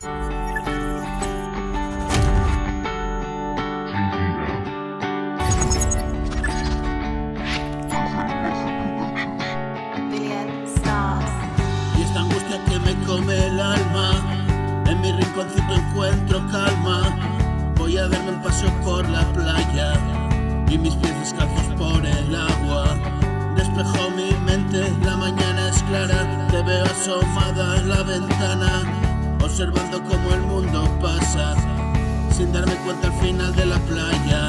Y esta angustia que me come el alma, en mi rinconcito encuentro calma. Voy a darme un paseo por la playa y mis pies descalzos por el agua. Despejo mi mente, la mañana es clara, te veo asomada en la ventana, observando cómo el mundo pasa, sin darme cuenta al final de la playa.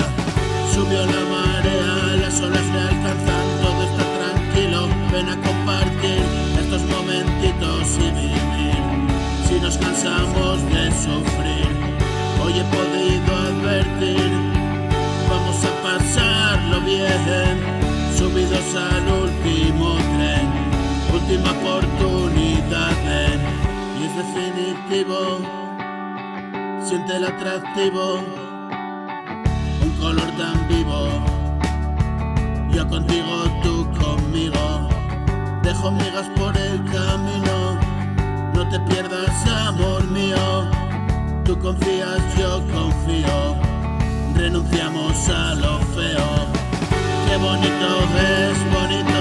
Subió la marea, las olas me alcanzan, todo está tranquilo, ven a compartir estos momentitos y vivir. Si nos cansamos de sufrir, hoy he podido advertir, vamos a pasarlo bien, subidos al último tren, última oportunidad ven. Y es definitivo, siente el atractivo, un color tan vivo, yo contigo, tú conmigo, dejo migas por el camino, no te pierdas amor mío, tú confías, yo confío, renunciamos a lo feo. Qué bonito es bonito,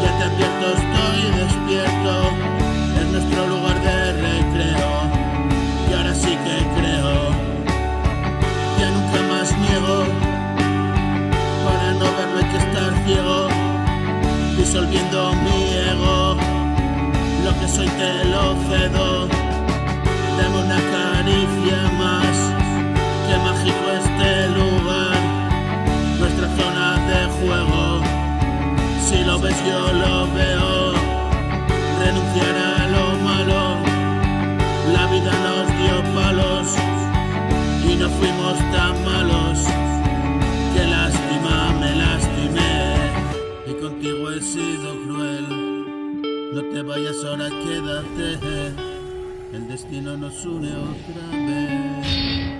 ya te advierto, estoy despierto, es nuestro lugar de recreo, y ahora sí que creo, ya nunca más niego, para no verlo hay que estar ciego, disolviendo mi ego, lo que soy te lo cedo, dame una caricia más, qué mágico este lugar, nuestra zona de juego, si lo ves yo lo veo, renunciar a lo malo, la vida nos dio palos y no fuimos tan malos, qué lástima me lastimé y contigo he sido cruel, no te vayas ahora, quédate, el destino nos une otra vez.